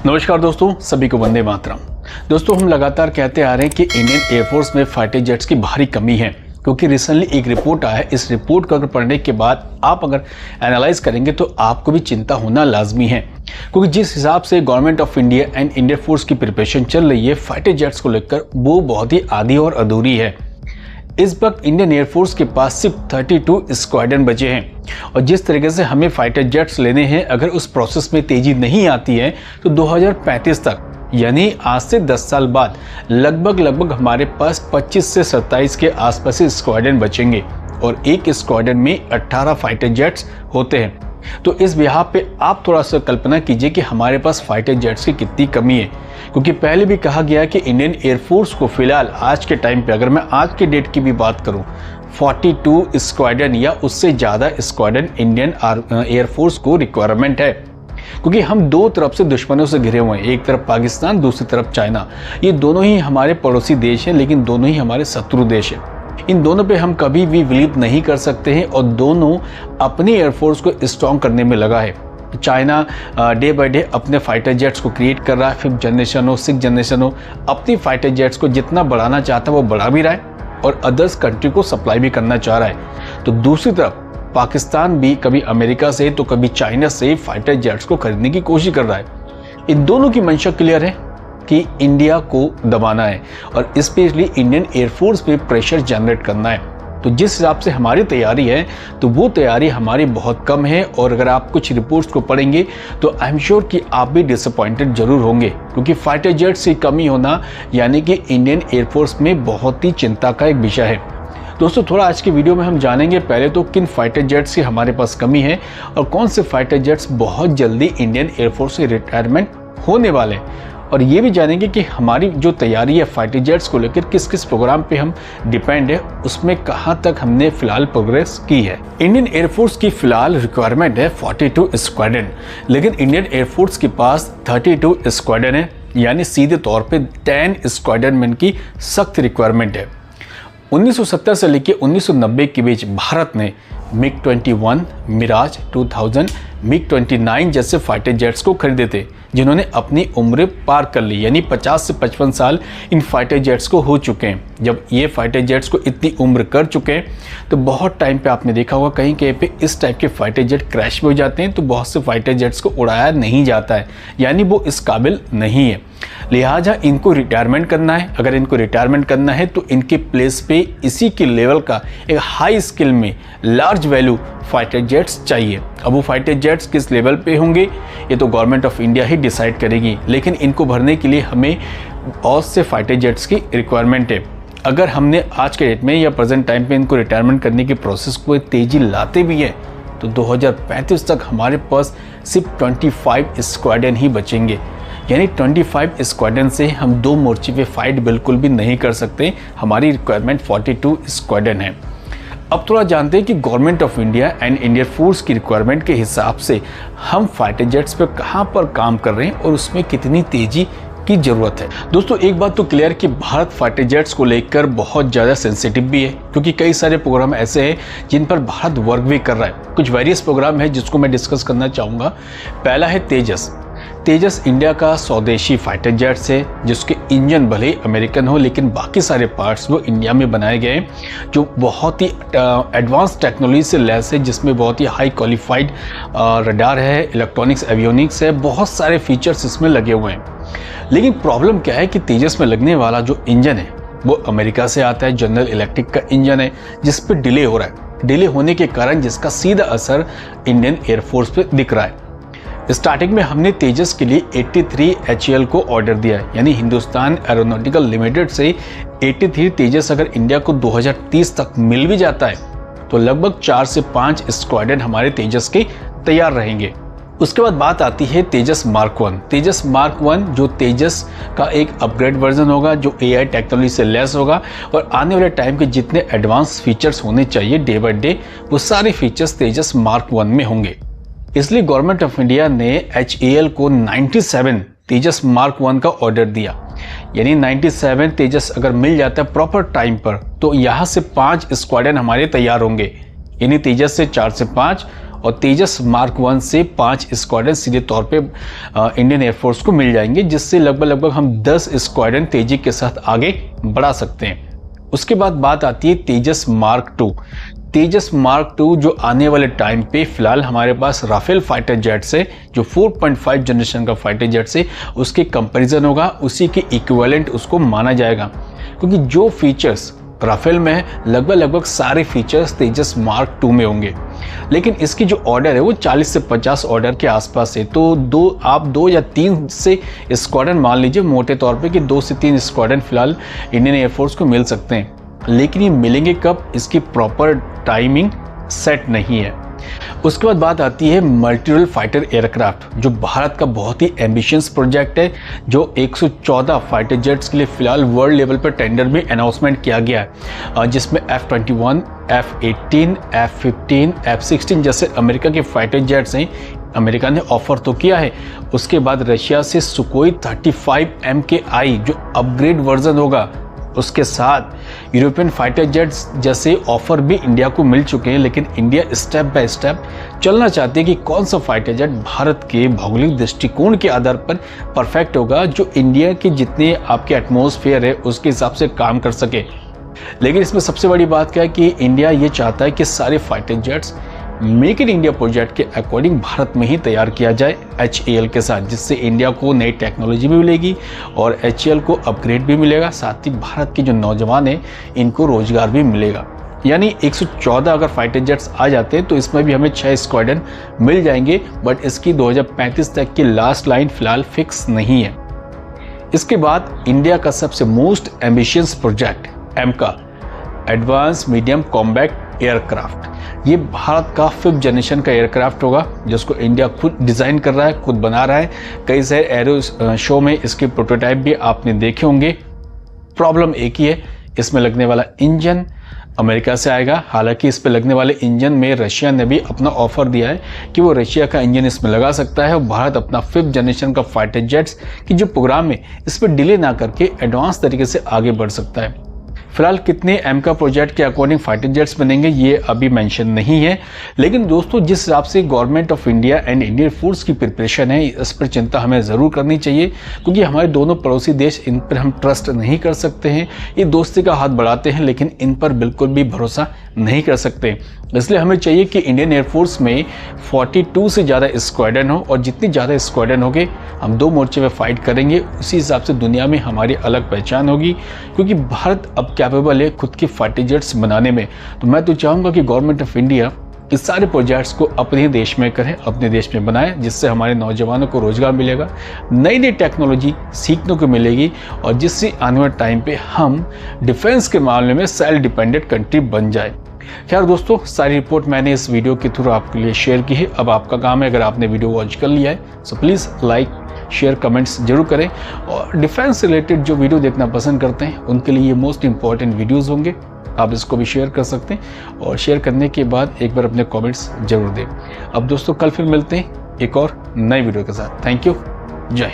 नमस्कार दोस्तों, सभी को वंदे मातरम। दोस्तों, हम लगातार कहते आ रहे हैं कि इंडियन एयरफोर्स में फाइटर जेट्स की भारी कमी है, क्योंकि रिसेंटली एक रिपोर्ट आया है। इस रिपोर्ट को अगर पढ़ने के बाद आप अगर एनालाइज करेंगे तो आपको भी चिंता होना लाजमी है, क्योंकि जिस हिसाब से government of India and Indian force की प्रिपरेशन चल रही है फाइटर जेट्स को लेकर, वो बहुत ही आधी और अधूरी है। इस वक्त इंडियन एयरफोर्स के पास सिर्फ 32 स्क्वाड्रन बचे हैं और जिस तरीके से हमें फाइटर जेट्स लेने हैं, अगर उस प्रोसेस में तेजी नहीं आती है तो 2035 तक, यानी आज से 10 साल बाद लगभग हमारे पास 25 से 27 के आसपास स्क्वाड्रन बचेंगे और एक स्क्वाड्रन में 18 फाइटर जेट्स होते हैं। तो इस बिहाफ पे आप थोड़ा सा कल्पना कीजिए कि हमारे पास फाइटर जेट्स की कितनी कमी है, क्योंकि पहले भी कहा गया कि इंडियन एयरफोर्स को फिलहाल आज के टाइम पे, अगर मैं आज के डेट की भी बात करूं, 42 स्क्वाड्रन या उससे ज़्यादा स्क्वाड्रन इंडियन एयरफोर्स को रिक्वायरमेंट है, क्योंकि हम दो तरफ से दुश्मनों से घिरे हुए हैं। एक तरफ पाकिस्तान, दूसरी तरफ चाइना। ये दोनों ही हमारे पड़ोसी देश हैं, लेकिन दोनों ही हमारे शत्रु देश हैं। इन दोनों पे हम कभी भी बिलीव नहीं कर सकते हैं और दोनों अपनी एयरफोर्स को स्ट्रॉन्ग करने में लगा है। चाइना डे बाय डे अपने फाइटर जेट्स को क्रिएट कर रहा है, 5th जनरेशन हो, 6th जनरेशन हो, अपनी फाइटर जेट्स को जितना बढ़ाना चाहता है वो बढ़ा भी रहा है और अदर्स कंट्री को सप्लाई भी करना चाह रहा है। तो दूसरी तरफ पाकिस्तान भी कभी अमेरिका से तो कभी चाइना से फाइटर जेट्स को खरीदने की कोशिश कर रहा है। इन दोनों की मंशा क्लियर है कि इंडिया को दबाना है और स्पेशली इंडियन एयरफोर्स पे प्रेशर जनरेट करना है। तो जिस हिसाब से हमारी तैयारी है, तो वो तैयारी हमारी बहुत कम है और अगर आप कुछ रिपोर्ट्स को पढ़ेंगे तो आई एम श्योर कि आप भी डिसअपॉइंटेड जरूर होंगे, क्योंकि फाइटर जेट्स की कमी होना यानी कि इंडियन एयरफोर्स में बहुत ही चिंता का एक विषय है। दोस्तों, थोड़ा आज की वीडियो में हम जानेंगे पहले तो किन फाइटर जेट्स की हमारे पास कमी है और कौन से फाइटर जेट्स बहुत जल्दी इंडियन एयरफोर्स से रिटायरमेंट होने वाले हैं, और ये भी जानेंगे कि हमारी जो तैयारी है फाइटर जेट्स को लेकर किस किस प्रोग्राम पे हम डिपेंड है, उसमें कहाँ तक हमने फिलहाल प्रोग्रेस की है। इंडियन एयरफोर्स की फिलहाल रिक्वायरमेंट है 42 स्क्वाड्रन, लेकिन इंडियन एयरफोर्स के पास 32 स्क्वाड्रन है, यानी सीधे तौर पे 10 स्क्वाड्रन मैन की सख्त रिक्वायरमेंट है। 1970 से लेकर 1990 के बीच भारत ने MiG-21, मिराज 2000, MiG-29 जैसे फाइटर जेट्स को खरीदे थे, जिन्होंने अपनी उम्र पार कर ली, यानी 50 से 55 साल इन फाइटर जेट्स को हो चुके हैं। जब ये फाइटर जेट्स को इतनी उम्र कर चुके हैं तो बहुत टाइम पे आपने देखा होगा कहीं कहीं पे इस टाइप के फाइटर जेट क्रैश भी हो जाते हैं, तो बहुत से फाइटर जेट्स को उड़ाया नहीं जाता है, यानी वो इस काबिल नहीं है। लिहाजा इनको रिटायरमेंट करना है। अगर इनको रिटायरमेंट करना है तो इनके प्लेस पे इसी के लेवल का एक हाई स्किल में लार्ज वैल्यू फाइटर जेट्स चाहिए। अब वो फाइटर जेट्स किस लेवल पे होंगे ये तो government of India he decide करेगी, लेकिन इनको भरने के लिए हमें बहुत से फाइटर जेट्स की रिक्वायरमेंट है। अगर हमने आज के डेट में या प्रेजेंट टाइम पे इनको रिटायरमेंट करने की प्रोसेस को तेजी लाते भी हैं तो 2035 तक हमारे पास सिर्फ 25 स्क्वाड्रन ही बचेंगे, यानी 25 स्क्वाड्रन से हम 2 मोर्चे पे फाइट बिल्कुल भी नहीं कर सकते। हमारी रिक्वायरमेंट 42 स्क्वाड्रन है। अब थोड़ा जानते हैं कि government of India and Indian force की रिक्वायरमेंट के हिसाब से हम फाइटर जेट्स पे कहां पर काम कर रहे हैं और उसमें कितनी तेजी की जरूरत है। दोस्तों, एक बात तो क्लियर कि भारत फाइटर जेट्स को लेकर बहुत ज़्यादा सेंसिटिव भी है, क्योंकि कई सारे प्रोग्राम ऐसे हैं जिन पर भारत वर्क भी कर रहा है। कुछ वेरियस प्रोग्राम है जिसको मैं डिस्कस करना चाहूँगा। पहला है तेजस। तेजस इंडिया का स्वदेशी फाइटर जेट्स है, जिसके इंजन भले ही अमेरिकन हो लेकिन बाकी सारे पार्ट्स वो इंडिया में बनाए गए हैं, जो बहुत ही एडवांस टेक्नोलॉजी से लैस है, जिसमें बहुत ही हाई क्वालिफाइड रडार है, इलेक्ट्रॉनिक्स, एवियोनिक्स है, बहुत सारे फीचर्स इसमें लगे हुए हैं। लेकिन प्रॉब्लम क्या है कि तेजस में लगने वाला जो इंजन है वो अमेरिका से आता है, जनरल इलेक्ट्रिक का इंजन है, जिस पर डिले हो रहा है। डिले होने के कारण जिसका सीधा असर इंडियन एयरफोर्स पे दिख रहा है। स्टार्टिंग में हमने तेजस के लिए 83 HAL को ऑर्डर दिया है, यानी हिंदुस्तान एरोनॉटिकल लिमिटेड से 83 तेजस अगर इंडिया को 2030 तक मिल भी जाता है तो लगभग 4 से 5 स्क्वाड्रन हमारे तेजस के तैयार रहेंगे। उसके बाद बात आती है तेजस मार्क 1। तेजस मार्क 1 जो तेजस का एक अपग्रेड वर्जन होगा, जो AI टेक्नोलॉजी से लेस होगा और आने वाले टाइम के जितने एडवांस फीचर्स होने चाहिए डे बाय डे, वो सारे फीचर्स तेजस मार्क 1 में होंगे। इसलिए गवर्नमेंट ऑफ इंडिया ने HAL को 97 तेजस मार्क 1 का ऑर्डर दिया, यानी 97 तेजस अगर मिल जाता है प्रॉपर टाइम पर तो यहाँ से 5 स्क्वाड्रन हमारे तैयार होंगे, यानी तेजस से 4 से 5 और तेजस मार्क 1 से 5 स्क्वाड्रन सीधे तौर पे इंडियन एयरफोर्स को मिल जाएंगे, जिससे लगभग हम 10 स्क्वाड्रन तेजी के साथ आगे बढ़ा सकते हैं। उसके बाद बात आती है तेजस मार्क 2। तेजस मार्क 2 जो आने वाले टाइम पे फिलहाल हमारे पास राफेल फाइटर जेट से, जो 4.5 जनरेशन का फाइटर जेट से उसके कंपैरिजन होगा, उसी के इक्विवेलेंट उसको माना जाएगा, क्योंकि जो फीचर्स राफेल में है लगभग सारे फीचर्स तेजस मार्क 2 में होंगे। लेकिन इसकी जो ऑर्डर है वो 40 से 50 ऑर्डर के आसपास है, तो आप 2 या 3 से स्क्वाड्रन मान लीजिए मोटे तौर पे कि 2 से 3 स्क्वाड्रन फिलहाल इंडियन एयरफोर्स को मिल सकते हैं। लेकिन ये मिलेंगे कब, इसकी प्रॉपर टाइमिंग सेट नहीं है। उसके बाद बात आती है मल्टी रोल फाइटर एयरक्राफ्ट, जो भारत का बहुत ही एम्बिशियस प्रोजेक्ट है, जो 114 फाइटर जेट्स के लिए फिलहाल वर्ल्ड लेवल पर टेंडर में अनाउंसमेंट किया गया है, जिसमें F-21, F-18, F-15, F-16 जैसे अमेरिका के फाइटर जेट्स हैं। अमेरिका ने ऑफर तो किया है। उसके बाद रशिया से सुकोई 35 MKI जो अपग्रेड वर्जन होगा, उसके साथ यूरोपियन फाइटर जेट्स जैसे ऑफर भी इंडिया को मिल चुके हैं। लेकिन इंडिया स्टेप बाय स्टेप चलना चाहती है कि कौन सा फाइटर जेट भारत के भौगोलिक दृष्टिकोण के आधार पर परफेक्ट होगा, जो इंडिया के जितने आपके एटमॉस्फेयर है उसके हिसाब से काम कर सके। लेकिन इसमें सबसे बड़ी बात क्या है कि इंडिया ये चाहता है कि सारे fighter jets make in India project के अकॉर्डिंग भारत में ही तैयार किया जाए HAL के साथ, जिससे इंडिया को नई टेक्नोलॉजी भी मिलेगी और HAL को अपग्रेड भी मिलेगा। साथ ही भारत के जो नौजवान हैं इनको रोजगार भी मिलेगा। यानी 114 अगर फाइटर जेट्स आ जाते हैं तो इसमें भी हमें 6 स्क्वाड्रन मिल जाएंगे, बट इसकी 2035 तक की लास्ट लाइन फिलहाल फिक्स नहीं है। इसके बाद इंडिया का सबसे most ambitious project एमका, advance medium combat aircraft, ये भारत का 5th जनरेशन का एयरक्राफ्ट होगा, जिसको इंडिया खुद डिज़ाइन कर रहा है, खुद बना रहा है। कई सारे एरो शो में इसके प्रोटोटाइप भी आपने देखे होंगे। प्रॉब्लम एक ही है, इसमें लगने वाला इंजन अमेरिका से आएगा। हालांकि इस पे लगने वाले इंजन में रशिया ने भी अपना ऑफर दिया है कि वो रशिया का इंजन इसमें लगा सकता है और भारत अपना 5th जनरेशन का फाइटर जेट्स की जो प्रोग्राम है इस पर डिले ना करके एडवांस तरीके से आगे बढ़ सकता है। फिलहाल कितने एमका प्रोजेक्ट के अकॉर्डिंग फाइटर जेट्स बनेंगे ये अभी मेंशन नहीं है। लेकिन दोस्तों, जिस हिसाब से government of India and Indian force की प्रिपरेशन है, इस पर चिंता हमें ज़रूर करनी चाहिए, क्योंकि हमारे दोनों पड़ोसी देश, इन पर हम ट्रस्ट नहीं कर सकते हैं। ये दोस्ती का हाथ बढ़ाते हैं लेकिन इन पर बिल्कुल भी भरोसा नहीं कर सकते। इसलिए हमें चाहिए कि इंडियन एयरफोर्स में 42 से ज़्यादा स्क्वाड्रन हो, और जितनी ज़्यादा स्क्वाड्रन होंगे हम 2 मोर्चे में फाइट करेंगे। उसी हिसाब से दुनिया में हमारी अलग पहचान होगी, क्योंकि भारत अब कैपेबल है खुद की फाइटर जेट्स बनाने में। तो मैं तो चाहूँगा कि गवर्नमेंट ऑफ इंडिया इस सारे प्रोजेक्ट्स को अपने देश में करें, अपने देश में बनाएं, जिससे हमारे नौजवानों को रोजगार मिलेगा, नई नई टेक्नोलॉजी सीखने को मिलेगी, और जिससे आने वाले टाइम पे हम डिफेंस के मामले में सेल्फ डिपेंडेंट कंट्री बन जाए। खैर दोस्तों, सारी रिपोर्ट मैंने इस वीडियो के थ्रू आपके लिए शेयर की है। अब आपका काम है, अगर आपने वीडियो वॉच कर लिया है so please like, share, comments जरूर करें। और डिफेंस रिलेटेड जो वीडियो देखना पसंद करते हैं उनके लिए ये मोस्ट इंपॉर्टेंट वीडियोज़ होंगे। आप इसको भी शेयर कर सकते हैं, और शेयर करने के बाद एक बार अपने कमेंट्स जरूर दें। अब दोस्तों, कल फिर मिलते हैं एक और नई वीडियो के साथ। थैंक यू, जय हिंद।